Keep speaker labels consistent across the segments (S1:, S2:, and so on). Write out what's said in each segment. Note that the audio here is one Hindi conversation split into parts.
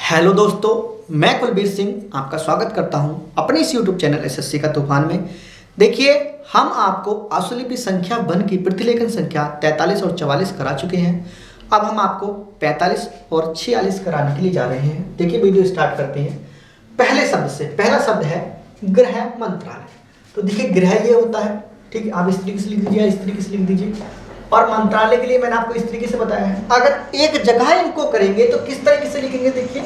S1: हेलो दोस्तों, मैं कुलबीर सिंह आपका स्वागत करता हूं अपने इस यूट्यूब चैनल एसएससी का तूफान में। देखिए, हम आपको आशुलिपि संख्या वन की प्रतिलेखन संख्या 43 और 44 करा चुके हैं। अब हम आपको 45 और 46 कराने के लिए जा रहे हैं। देखिए, वीडियो स्टार्ट करते हैं पहले शब्द से। पहला शब्द है गृह मंत्रालय। तो देखिए, गृह ये होता है, ठीक है, आप इस तरीके से लिख दीजिए, इस तरीके से लिख दीजिए। और मंत्रालय के लिए मैंने आपको इस तरीके से बताया है। अगर एक जगह इनको करेंगे तो किस तरीके से लिखेंगे? देखिए,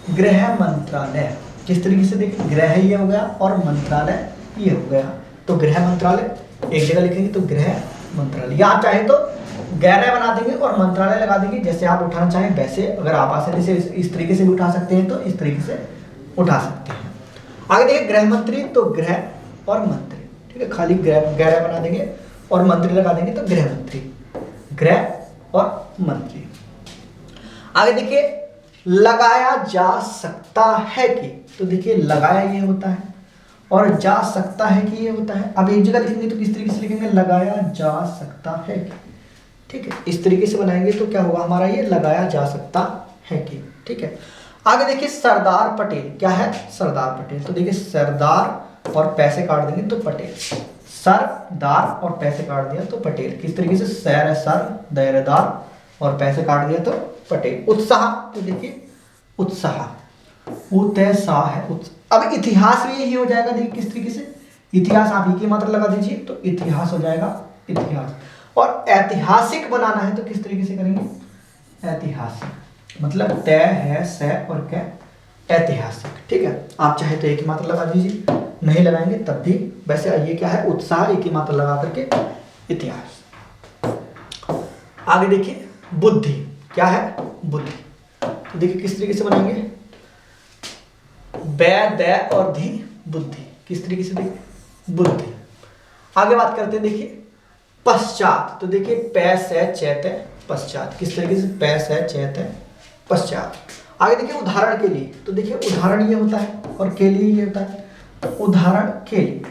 S1: गृह मंत्रालय किस तरीके से, देखिए, गृह ये हो गया और मंत्रालय ये हो गया। तो गृह मंत्रालय एक जगह लिखेंगे तो गृह मंत्रालय। यहाँ चाहे तो गैरह बना देंगे और मंत्रालय लगा देंगे, जैसे आप उठाना चाहें वैसे। अगर आप आसानी से इस तरीके से भी उठा सकते हैं तो इस तरीके से उठा सकते हैं। आगे देखिए, गृह मंत्री तो गृह और मंत्री, ठीक है, खाली गैरह बना देंगे और मंत्री लगा देंगे तो गृह मंत्री, गृह और मंत्री। आगे देखिए, लगाया जा सकता है कि, तो देखिए लगाया ये होता है और जा सकता है कि ये होता है। अब एक जगह लिखेंगे तो किस तरीके से लिखेंगे? लगाया जा सकता है कि, ठीक है, इस तरीके से बनाएंगे तो क्या होगा हमारा? ये लगाया जा सकता है कि, ठीक है। आगे देखिए, सरदार पटेल, क्या है? सरदार पटेल। तो देखिए, सरदार और पैसे काट देंगे तो पटेल, सरदार और पैसे काट दिया तो पटेल। किस तरीके से? सर है सर, दायरेदार और पैसे काट दिया तो पटेल। उत्साह, तो देखिए उत्साह, उत्साह है। अब इतिहास भी यही हो जाएगा। देखिए किस तरीके से, इतिहास आप ही की मात्रा लगा दीजिए तो इतिहास हो जाएगा, इतिहास। और ऐतिहासिक बनाना है तो किस तरीके से करेंगे? ऐतिहासिक, मतलब तय है से और क्या, ऐतिहासिक, ठीक है। आप चाहे तो एक ही मात्रा लगा दीजिए, नहीं लगाएंगे तब भी। वैसे ये क्या है? उत्साह, एक ही मात्रा लगा करके इतिहास। आगे देखिए, बुद्धि, क्या है? बुद्धि। तो देखिए किस तरीके से बनाएंगे? बै दै और धी, बुद्धि। किस तरीके से? देखिए बुद्धि। आगे बात करते हैं, देखिए पश्चात। तो देखिए पै से चैत, पश्चात। किस तरीके से? पै से चैत, पश्चात। आगे देखिए, उदाहरण के लिए। तो देखिए उदाहरण ये होता है और के लिए ये होता है। उदाहरण के लिए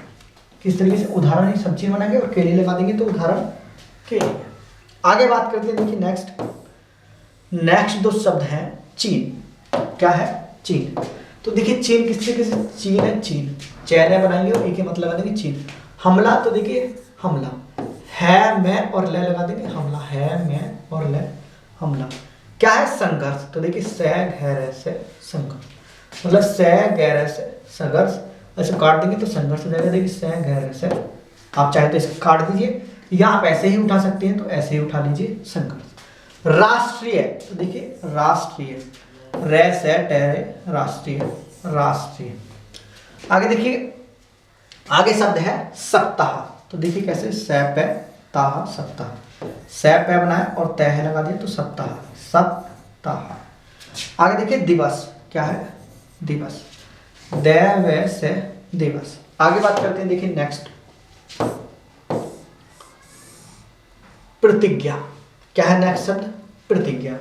S1: किस तरीके से? उदाहरण ही सब चीज बनाएंगे और के लिए लगा देंगे तो उदाहरण के लिए। आगे बात करते हैं, देखिए नेक्स्ट दो शब्द हैं चीन। क्या है? चीन। तो देखिए चीन किस तरीके से? चीन है, चीन, चैन बनाएंगे और एक ही मतलब लगा देंगे चीन। हमला, तो देखिए हमला, है मैं और ले लगा देंगे, हमला, है मैं और ले, हमला। क्या है? संघर्ष। तो देखिए से गहरे से संघर्ष, मतलब से गहरे से संघर्ष। ऐसे काट देंगे तो संघर्ष हो जाएगा। देखिए से गहरे से, आप चाहे तो इसको काट दीजिए या आप ऐसे ही उठा सकते हैं तो ऐसे ही उठा लीजिए, संघर्ष। राष्ट्रीय, तो देखिए राष्ट्रीय, रे से टहरे, राष्ट्रीय, राष्ट्रीय। आगे देखिए, आगे शब्द है सप्ताह। तो देखिए कैसे? से पे ताह, सप्ताह। से पे बनाए और तह लगा दिया तो सप्ताह, सप्ताह। आगे देखिए दिवस, क्या है? दिवस, दैव से दिवस। आगे बात करते हैं, देखिए नेक्स्ट प्रतिज्ञा। क्या है नेक्स्ट शब्द? प्रतिज्ञा।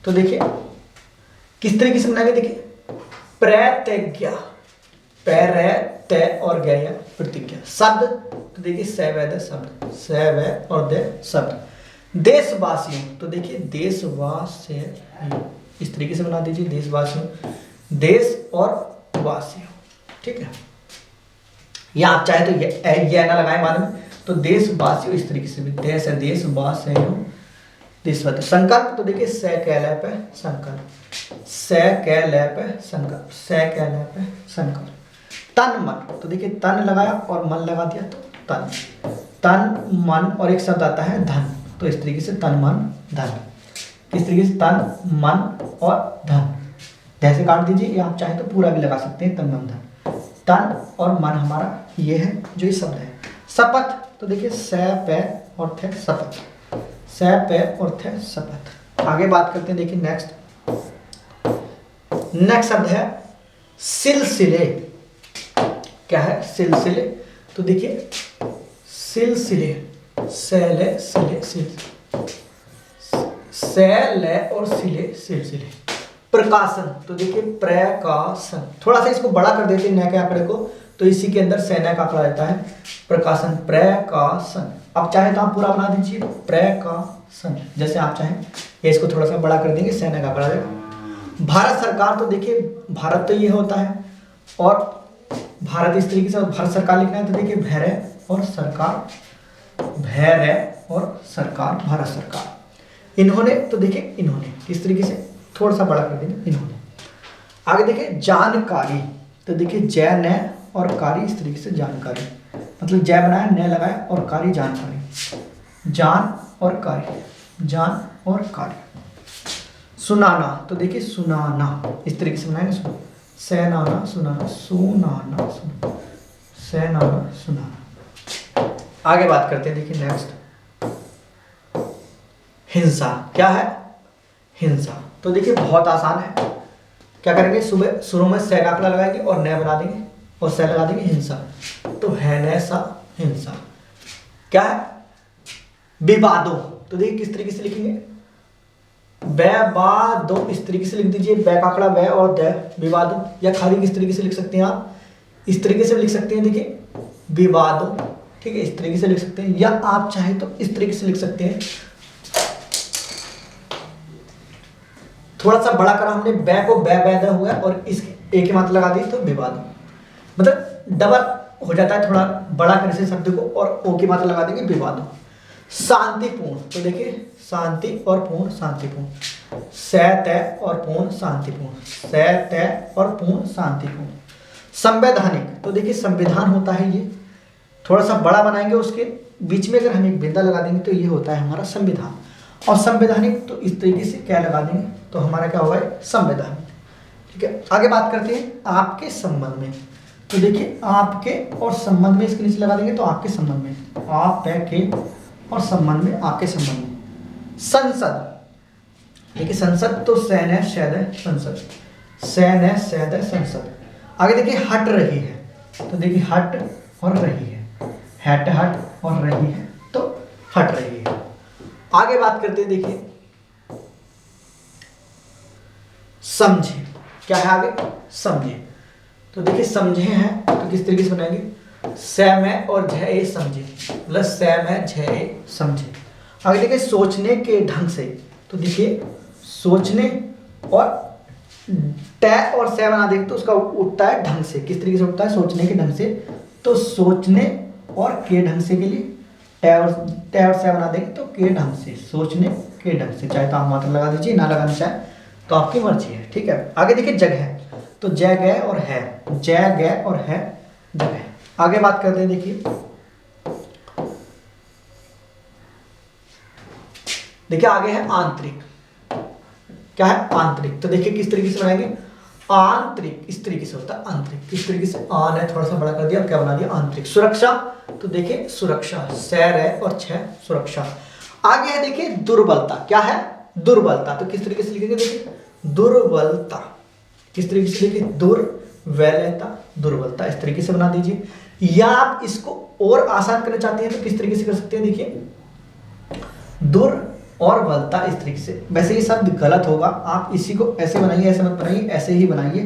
S1: तो देखिए किस तरीके से बनाएंगे? देखिए प्रतिज्ञा, पैर तय और गया, प्रतिज्ञा। शब्द, तो देखिए सवैध शब्द, सवै और दे शब्द। देशवासियों, तो देखिए देशवासियों, इस तरीके से बना दीजिए, देशवासियों, देश और वासियों, ठीक है। या आप चाहे तो ये ना लगाए बाद में, तो देशवासियों इस तरीके से भी, देश है, देशवासियों, देशवासियों। संकल्प, तो देखिए से कहले पे संकल्प, से कहले पे संकल्प, से कहले पे संकल्प। तन मन, तो देखिए तन लगाया और मन लगा दिया तो तन, तन मन। और एक शब्द आता है धन, तो इस तरीके से तन मन धन। किस तरीके से? तन मन और धन, जैसे काट दीजिए, या आप चाहे तो पूरा भी लगा सकते हैं, तन मन धन। तन और मन हमारा ये है जो ये शब्द है। शपथ, तो देखिए से पे और थे शपथ, से पे और थे शपथ। आगे बात करते हैं, देखिए नेक्स्ट शब्द है सिलसिले। क्या है? सिलसिले। तो देखिए सिलसिले, सेले सिले, सेले और सिले, सिलसिले। प्रकाशन, तो देखिए प्रकाशन। थोड़ा सा इसको बड़ा कर देते हैं न के आंकड़े को, तो इसी के अंदर सेना का आंकड़ा रहता है। प्रकाशन, प्रकाशन। अब चाहे तो आप पूरा बना दीजिए प्रकाशन, जैसे आप चाहें। ये इसको थोड़ा सा बड़ा कर देंगे, सेना का आंकड़ा रहेगा भारत सरकार, तो देखिए भारत तो ये होता है और भारत इस तरीके से, भारत सरकार लिखना है तो देखिए भैरय और सरकार, भैरय और सरकार, भारत सरकार। इन्होंने, तो देखिए इन्होंने किस तरीके से, थोड़ा सा बड़ा कर देंगे इन्होंने। आगे देखिए जानकारी, तो देखिए जय न और कारी, इस तरीके से जानकारी, मतलब जय बनाया न लगाया और कारी जानकारी, जान और कारी, जान और कारी। सुनाना, तो देखिए सुनाना, इस तरीके से बनाएंगे, सुनो सैनाना सुनाना, सुनाना सुनाना, सैनाना सुनाना। आगे बात करते हैं, देखिए नेक्स्ट हिंसा, क्या है हिंसा। तो देखिए बहुत आसान है, क्या करेंगे, सुबह शुरू में सै का आंकड़ा लगाएंगे और न बना देंगे और सै लगा देंगे हिंसा, तो है न सा हिंसा। क्या है विवादों, तो देखिए किस तरीके से लिखेंगे, बै बा दो, इस तरीके से लिख दीजिए, बै का आंकड़ा बै और द, विवादों। या खाली किस तरीके से लिख सकते हैं आप, इस तरीके से लिख सकते हैं, देखिए विवादों, ठीक है, इस तरीके से लिख सकते हैं, या आप चाहे तो इस तरीके से लिख सकते हैं, थोड़ा सा बड़ा करा हमने, बै को बै बैद हुआ और इसके एक ही मात्रा लगा दी तो विवाद, मतलब डबल हो जाता है, थोड़ा बड़ा कर से शब्द को और ओ की मात्रा लगा देंगे विवाद। शांतिपूर्ण, तो देखिए शांति और पूर्ण, शांतिपूर्ण, सैतय और पूर्ण शांतिपूर्ण, सैतय और पूर्ण शांतिपूर्ण। संवैधानिक, तो देखिए संविधान होता है ये, थोड़ा सा बड़ा बनाएंगे, उसके बीच में अगर हम एक बिंदा लगा देंगे तो ये होता है हमारा संविधान। और संवैधानिक, तो इस तरीके से क्या लगा देंगे तो हमारा क्या होगा संवैधानिक। ठीक है, आगे बात करते हैं आपके संबंध में, तो देखिए आपके और संबंध में, इसके नीचे लगा देंगे तो आपके संबंध में, आप के और संबंध में, आपके संबंध में। संसद, देखिए संसद तो सैन है शैद है, संसद सैन है शैद है संसद। आगे देखिए हट रही है, तो देखिए हट और रही है, हट हट और रही है तो हट रही है। आगे बात करते हैं, देखिए समझे, क्या है आगे समझे, तो देखिए समझे हैं तो किस तरीके से बनाएंगे, सैम और झय समझे, प्लस सैम झय समझे। आगे देखिए सोचने के ढंग से, तो देखिए सोचने और तय और सै बना देंगे तो उसका उठता है ढंग से, किस तरीके से उठता है सोचने के ढंग से, तो सोचने और के ढंग से के लिए तय और सै बना देंगे तो के ढंग से, सोचने के ढंग से। चाहे तो आप मात्रा लगा दीजिए, ना लगाना चाहे तो आपकी मर्जी है। ठीक है, आगे देखिए जगह, तो जय गए और है, जय गए और है जगह। आगे बात करते हैं, देखिए आगे है आंतरिक, क्या है आंतरिक, तो देखिए किस तरीके से बनाएंगे, आंतरिक इस तरीके से होता है आंतरिक, किस तरीके से, आन है थोड़ा सा बड़ा कर दिया, क्या बना दिया आंतरिक। सुरक्षा, तो देखिए सुरक्षा सैर है और छह सुरक्षा। आगे है देखिए दुर्बलता, क्या है दुर्बलता, तो किस तरीके से लिखेंगे, देखिए दुर्बलता, किस तरीके से लिखिए दुर्बलता, दुर्बलता इस तरीके से बना दीजिए। या आप इसको और आसान करना चाहते हैं तो किस तरीके से कर सकते हैं, देखिए दुर और बलता इस तरीके से। वैसे ये शब्द गलत होगा, आप इसी को ऐसे बनाइए, ऐसे मत बनाइए, ऐसे ही बनाइए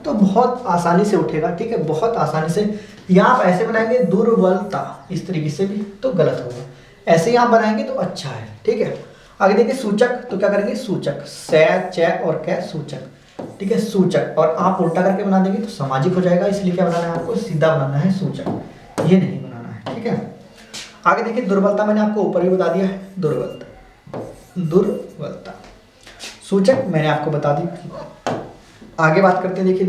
S1: तो बहुत आसानी से उठेगा। ठीक है, बहुत आसानी से। या आप ऐसे बनाएंगे दुर्बलता इस तरीके से भी तो गलत होगा, ऐसे ही आप बनाएंगे तो अच्छा है। ठीक है, आगे देखिए सूचक, तो क्या करेंगे सूचक, सै च और कै सूचक। ठीक है, सूचक, और आप उल्टा करके बना देंगे तो सामाजिक हो जाएगा, इसलिए क्या बनाना है आपको, सीधा बनाना है सूचक, ये नहीं बनाना है। ठीक है, आगे देखिए दुर्बलता, मैंने आपको ऊपर ही बता दिया है, दुर्बलता, दुर्बलता सूचक मैंने आपको बता दी। आगे बात करते हैं, देखिए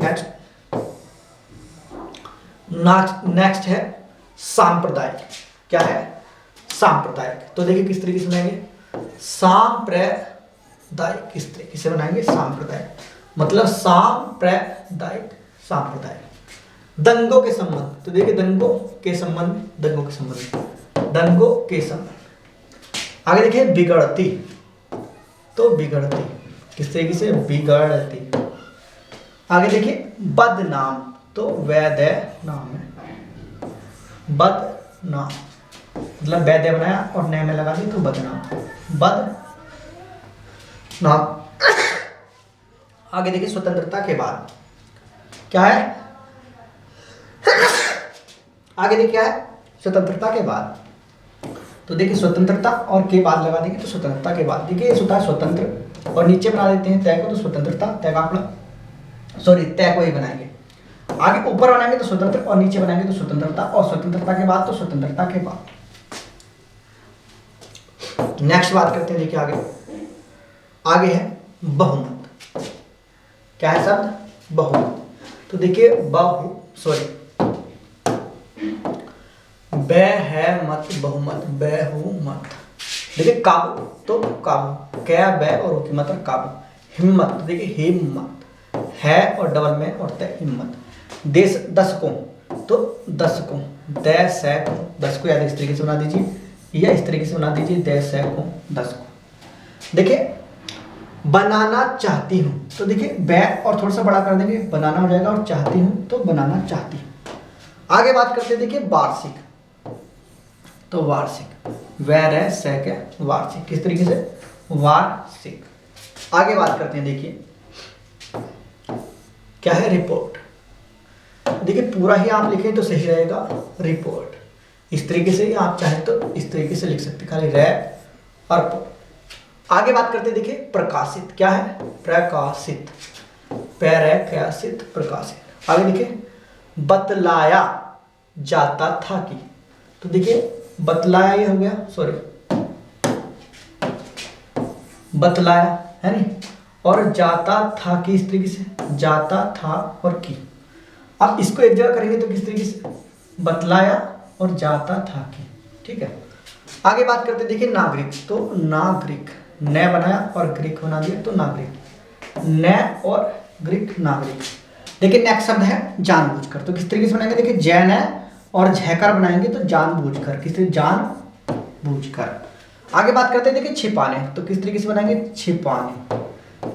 S1: नेक्स्ट है सांप्रदायिक, क्या है सांप्रदायिक, तो देखिए किस तरीके से बनाएंगे, सांप्रदायिक किस तरीके से बनाएंगे, सांप्रदायिक मतलब सांप्रदायिक, सांप्रदायिक। दंगों के संबंध, तो देखिए दंगों के संबंध, दंगों के संबंध, दंगों के संबंध। आगे देखिए बिगड़ती, तो बिगड़ती किस तरीके से, बिगड़ती। आगे देखिए बदनाम, तो वैद्य नाम है, बदनाम मतलब वैद्य बनाया और नए में लगा दी तो बदनाम, बदनाम। आगे देखिए स्वतंत्रता के बाद, क्या है आगे देखिए क्या है स्वतंत्रता के बाद, तो देखिए स्वतंत्रता और के बाद लगा देंगे तो स्वतंत्रता के बाद। देखिए होता है स्वतंत्र और नीचे बना देते हैं तय को, तो स्वतंत्रता तय का आंकड़ा, सॉरी तय को ही बनाएंगे। आगे ऊपर बनाएंगे तो स्वतंत्र और नीचे बनाएंगे तो स्वतंत्रता, और स्वतंत्रता के बाद तो स्वतंत्रता के बाद। नेक्स्ट बात करते हैं, देखिए आगे है बहुमत। क्या है शब्द? बहुमत। तो देखिए मत बहुमत, बहुमत। देखिए काबू, तो काबू, कै बै और ऊ की मात्रा काबू। हिम्मत, तो देखिए हिम्मत, है और डबल में और तय हिम्मत। देश दशकों, तो दशकों, दै सैकों, दशकों याद इस तरीके से बना दीजिए, या इस तरीके से बना दीजिए, दै सैकों दशकों। देखिए बनाना चाहती हूँ, तो देखिए बै और थोड़ा सा बड़ा कर देंगे, बनाना हो जाएगा, और चाहती हूँ तो बनाना चाहती हूँ। आगे बात करते हैं, देखिए वार्षिक, तो वार्षिक, वैर है सैक है, वार्षिक, किस तरीके से? वार्षिक। आगे बात करते हैं, देखिए क्या है? रिपोर्ट। देखिए पूरा ही आप लिखें तो सही रहेगा, रिपोर्ट। इस तरीके से आप चाहे तो इस तरीके से लिख सकते, खाली रै और प। आगे बात करते हैं, देखिए प्रकाशित। क्या है? प्रकाशित, प्रकाशित, प्रकाशित। आगे देखिए बतलाया जाता था कि, तो देखिए बतलाया ये हो गया, सॉरी बतलाया है नहीं, और जाता था कि, इस तरीके से जाता था और की। अब इसको एक जगह करेंगे तो किस तरीके से? बतलाया और जाता था कि, ठीक है। आगे बात करते हैं, देखिए नागरिक, तो नागरिक, न बनाया और ग्रीक बना दिया, तो नागरिक, न और ग्रीक नागरिक। देखिए नेक्स्ट शब्द है जानबूझकर, तो किस तरीके से बनाएंगे? देखिए जैन है और झैकर बनाएंगे तो जानबूझकर, किस तरीके? जानबूझकर। आगे बात करते हैं, देखिए छिपाने, तो किस तरीके से बनाएंगे? छिपाने,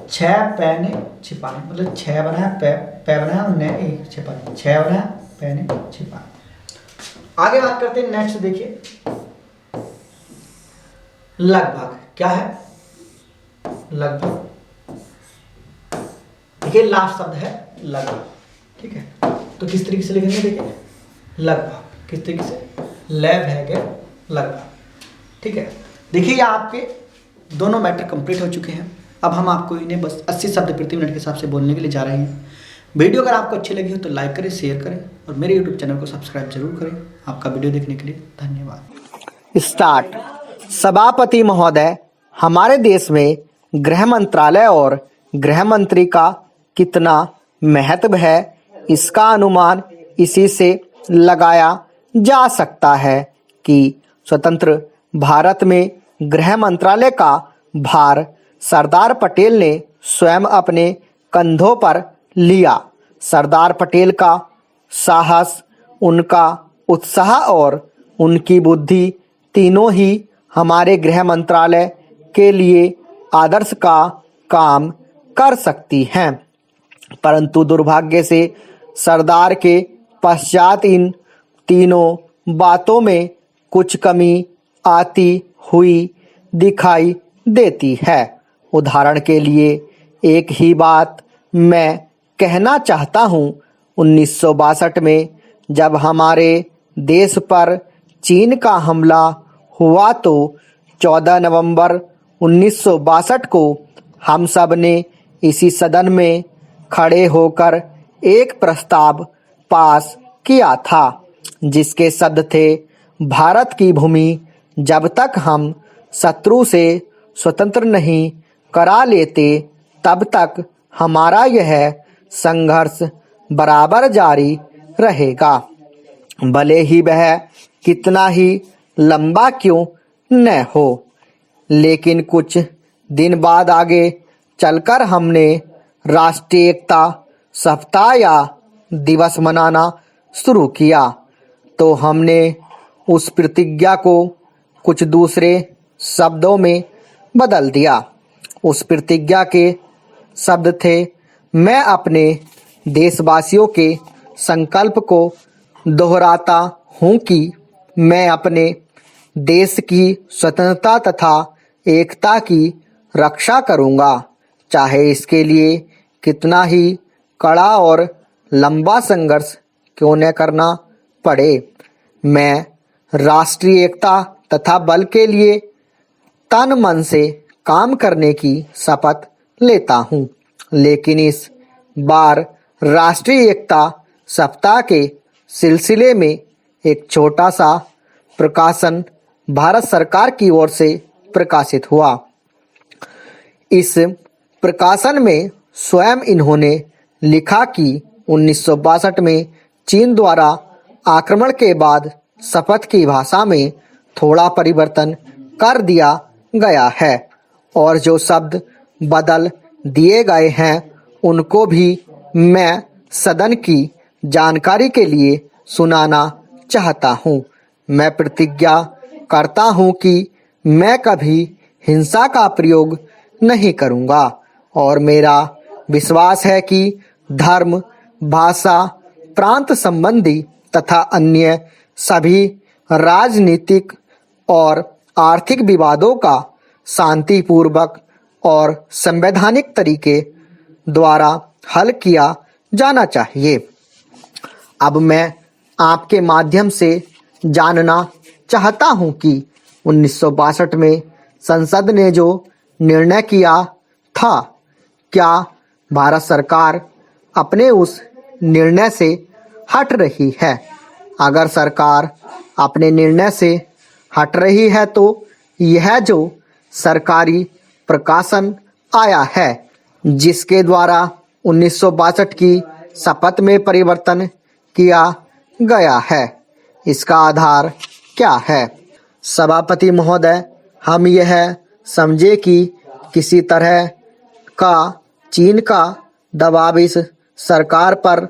S1: छह पैने छिपाने, मतलब छह बनाया, पै बनाया और न छिपाने, छह बनाया पैने छिपाने। आगे बात करते हैं नेक्स्ट, देखिए लगभग। क्या है? लगभग। देखिए लास्ट शब्द है लगभग, ठीक है। तो किस तरीके से लिखेंगे? देखिए लगभग, किस तरीके से? लैब है गया लगभग, ठीक है। देखिए आपके दोनों मैटर कंप्लीट हो चुके हैं। अब हम आपको इन्हें बस 80 शब्द प्रति मिनट के हिसाब से बोलने के लिए जा रहे हैं। वीडियो अगर आपको अच्छी लगी हो तो लाइक करें, शेयर करें और मेरे यूट्यूब चैनल को सब्सक्राइब जरूर करें। आपका वीडियो देखने के लिए धन्यवाद।
S2: स्टार्ट। सभापति महोदय, हमारे देश में गृह मंत्रालय और गृह मंत्री का कितना महत्व है, इसका अनुमान इसी से लगाया जा सकता है कि स्वतंत्र भारत में गृह मंत्रालय का भार सरदार पटेल ने स्वयं अपने कंधों पर लिया। सरदार पटेल का साहस, उनका उत्साह और उनकी बुद्धि तीनों ही हमारे गृह मंत्रालय के लिए आदर्श का काम कर सकती हैं, परंतु दुर्भाग्य से सरदार के पश्चात इन तीनों बातों में कुछ कमी आती हुई दिखाई देती है। उदाहरण के लिए एक ही बात मैं कहना चाहता हूँ। 1962 में जब हमारे देश पर चीन का हमला हुआ तो 14 नवंबर 1962 को हम सब ने इसी सदन में खड़े होकर एक प्रस्ताव पास किया था, जिसके शब्द थे, भारत की भूमि जब तक हम शत्रु से स्वतंत्र नहीं करा लेते तब तक हमारा यह संघर्ष बराबर जारी रहेगा, भले ही वह कितना ही लंबा क्यों न हो। लेकिन कुछ दिन बाद आगे चलकर हमने राष्ट्रीय एकता सप्ताह या दिवस मनाना शुरू किया, तो हमने उस प्रतिज्ञा को कुछ दूसरे शब्दों में बदल दिया। उस प्रतिज्ञा के शब्द थे, मैं अपने देशवासियों के संकल्प को दोहराता हूँ कि मैं अपने देश की स्वतंत्रता तथा एकता की रक्षा करूँगा, चाहे इसके लिए कितना ही कड़ा और लंबा संघर्ष क्यों न करना पड़े। मैं राष्ट्रीय एकता तथा बल के लिए तन मन से काम करने की शपथ लेता हूँ। लेकिन इस बार राष्ट्रीय एकता सप्ताह के सिलसिले में एक छोटा सा प्रकाशन भारत सरकार की ओर से प्रकाशित हुआ। इस प्रकाशन में स्वयं इन्होंने लिखा कि 1962 में चीन द्वारा आक्रमण के बाद शपथ की भाषा में थोड़ा परिवर्तन कर दिया गया है और जो शब्द बदल दिए गए हैं उनको भी मैं सदन की जानकारी के लिए सुनाना चाहता हूँ। मैं प्रतिज्ञा करता हूँ कि मैं कभी हिंसा का प्रयोग नहीं करूँगा और मेरा विश्वास है कि धर्म, भाषा, प्रांत संबंधी तथा अन्य सभी राजनीतिक और आर्थिक विवादों का शांतिपूर्वक और संवैधानिक तरीके द्वारा हल किया जाना चाहिए। अब मैं आपके माध्यम से जानना चाहता हूं कि 1962 में संसद ने जो निर्णय किया था, क्या भारत सरकार अपने उस निर्णय से हट रही है? अगर सरकार अपने निर्णय से हट रही है तो यह जो सरकारी प्रकाशन आया है जिसके द्वारा 1962 की शपथ में परिवर्तन किया गया है, इसका आधार क्या है? सभापति महोदय, हम यह समझे कि किसी तरह का चीन का दबाव इस सरकार पर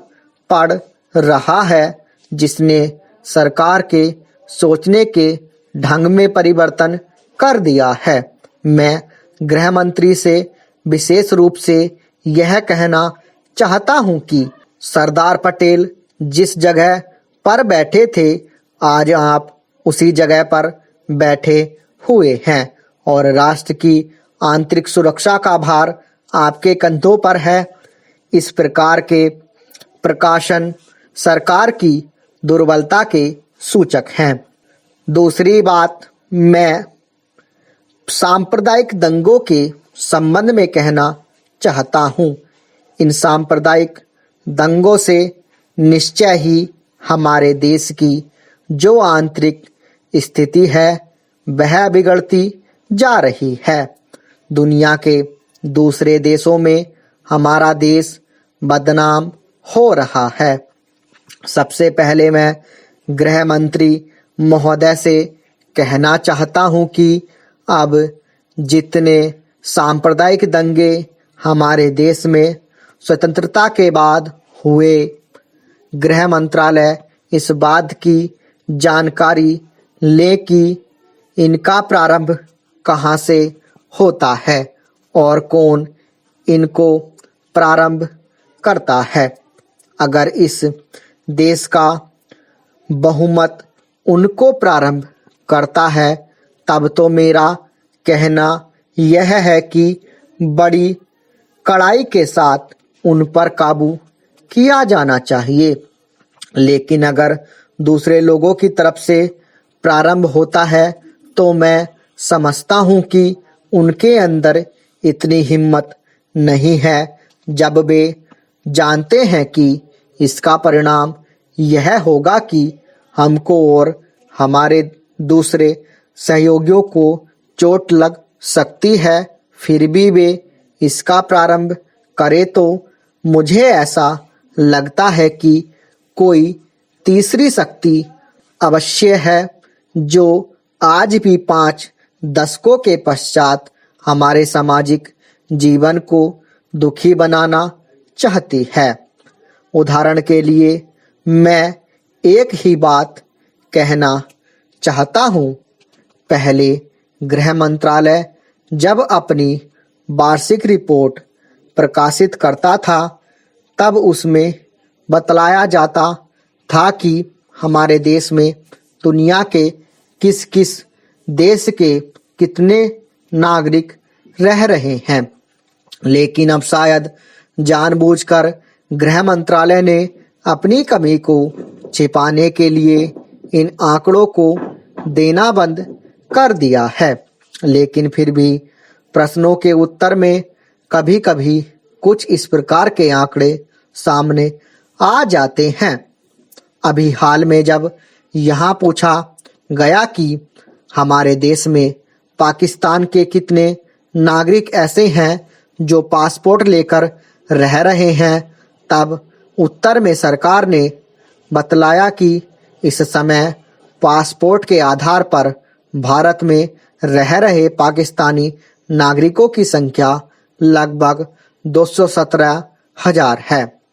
S2: पड़ रहा है जिसने सरकार के सोचने के ढंग में परिवर्तन कर दिया है। मैं गृह मंत्री से विशेष रूप से यह कहना चाहता हूं कि सरदार पटेल जिस जगह पर बैठे थे आज आप उसी जगह पर बैठे हुए हैं और राष्ट्र की आंतरिक सुरक्षा का भार आपके कंधों पर है। इस प्रकार के प्रकाशन सरकार की दुर्बलता के सूचक हैं। दूसरी बात, मैं सांप्रदायिक दंगों के संबंध में कहना चाहता हूं। इन सांप्रदायिक दंगों से निश्चय ही हमारे देश की जो आंतरिक स्थिति है वह बिगड़ती जा रही है। दुनिया के दूसरे देशों में हमारा देश बदनाम हो रहा है। सबसे पहले मैं गृह मंत्री महोदय से कहना चाहता हूं कि अब जितने सांप्रदायिक दंगे हमारे देश में स्वतंत्रता के बाद हुए, गृह मंत्रालय इस बात की जानकारी ले कि इनका प्रारंभ कहां से होता है और कौन इनको प्रारंभ करता है। अगर इस देश का बहुमत उनको प्रारंभ करता है तब तो मेरा कहना यह है कि बड़ी कड़ाई के साथ उन पर काबू किया जाना चाहिए। लेकिन अगर दूसरे लोगों की तरफ से प्रारंभ होता है तो मैं समझता हूं कि उनके अंदर इतनी हिम्मत नहीं है जब वे जानते हैं कि इसका परिणाम यह होगा कि हमको और हमारे दूसरे सहयोगियों को चोट लग सकती है, फिर भी वे इसका प्रारंभ करें तो मुझे ऐसा लगता है कि कोई तीसरी शक्ति अवश्य है जो आज भी 5 दशकों के पश्चात हमारे सामाजिक जीवन को दुखी बनाना चाहती है। उदाहरण के लिए मैं एक ही बात कहना चाहता हूँ। पहले गृह मंत्रालय जब अपनी वार्षिक रिपोर्ट प्रकाशित करता था तब उसमें बतलाया जाता था कि हमारे देश में दुनिया के किस किस देश के कितने नागरिक रह रहे हैं। लेकिन अब शायद जानबूझकर गृह मंत्रालय ने अपनी कमी को छिपाने के लिए इन आंकड़ों को देना बंद कर दिया है। लेकिन फिर भी प्रश्नों के उत्तर में कभी कभी कुछ इस प्रकार के आंकड़े सामने आ जाते हैं। अभी हाल में जब यहाँ पूछा गया कि हमारे देश में पाकिस्तान के कितने नागरिक ऐसे हैं जो पासपोर्ट लेकर रह रहे हैं, तब उत्तर में सरकार ने बतलाया कि इस समय पासपोर्ट के आधार पर भारत में रह रहे पाकिस्तानी नागरिकों की संख्या लगभग 217,000 है।